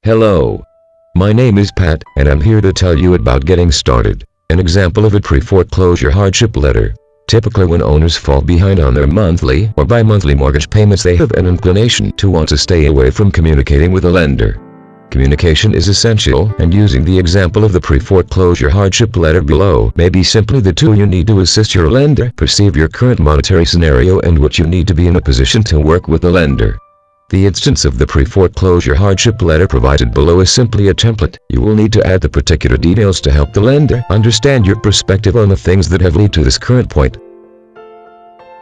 Hello. My name is Pat, and I'm here to tell you about getting started. An example of a pre-foreclosure hardship letter. Typically when owners fall behind on their monthly or bi-monthly mortgage payments, they have an inclination to want to stay away from communicating with a lender. Communication is essential, and using the example of the pre-foreclosure hardship letter below may be simply the tool you need to assist your lender perceive your current monetary scenario and what you need to be in a position to work with the lender. The instance of the pre-foreclosure hardship letter provided below is simply a template. You will need to add the particular details to help the lender understand your perspective on the things that have led to this current point.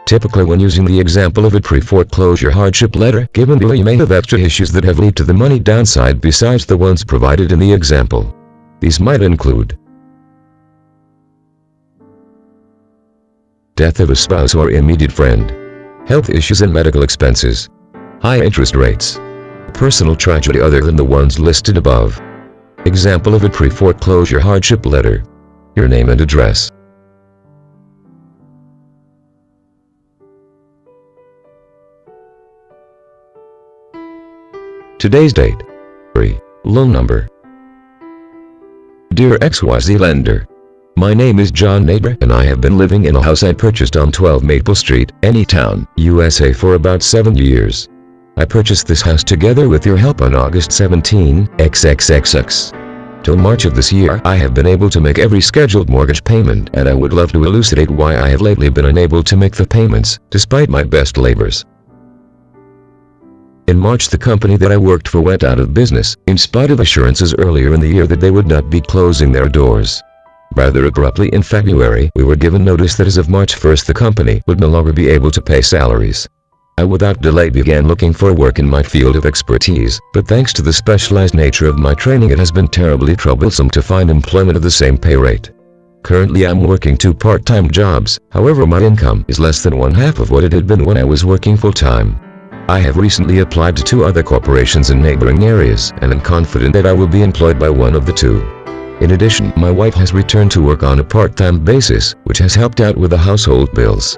Typically when using the example of a pre-foreclosure hardship letter given below, you may have extra issues that have led to the money downside besides the ones provided in the example. These might include death of a spouse or immediate friend, health issues and medical expenses, high interest rates, personal tragedy other than the ones listed above. Example of a pre-foreclosure hardship letter. Your name and address. Today's date. Loan number. Dear XYZ lender. My name is John Neighbor, and I have been living in a house I purchased on 12 Maple Street, Anytown, USA for about 7 years. I purchased this house together with your help on August 17, XXXX. Till March of this year, I have been able to make every scheduled mortgage payment, and I would love to elucidate why I have lately been unable to make the payments, despite my best labors. In March, the company that I worked for went out of business, in spite of assurances earlier in the year that they would not be closing their doors. Rather abruptly in February, we were given notice that as of March 1st the company would no longer be able to pay salaries. I without delay began looking for work in my field of expertise, but thanks to the specialized nature of my training it has been terribly troublesome to find employment at the same pay rate. Currently I'm working 2 part-time jobs, however my income is less than 1/2 of what it had been when I was working full-time. I have recently applied to 2 other corporations in neighboring areas and am confident that I will be employed by one of the 2. In addition, my wife has returned to work on a part-time basis, which has helped out with the household bills.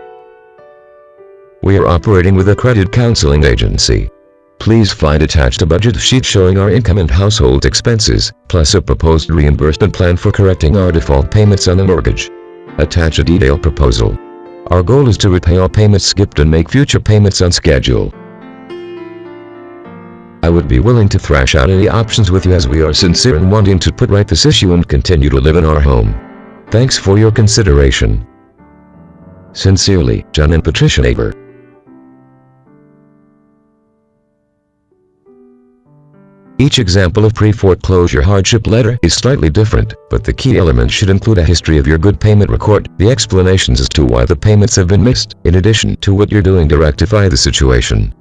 We are operating with a credit counseling agency. Please find attached a budget sheet showing our income and household expenses, plus a proposed reimbursement plan for correcting our default payments on the mortgage. Attach a detailed proposal. Our goal is to repay all payments skipped and make future payments on schedule. I would be willing to thrash out any options with you as we are sincere in wanting to put right this issue and continue to live in our home. Thanks for your consideration. Sincerely, John and Patricia Neighbor. Each example of pre-foreclosure hardship letter is slightly different, but the key elements should include a history of your good payment record, the explanations as to why the payments have been missed, in addition to what you're doing to rectify the situation.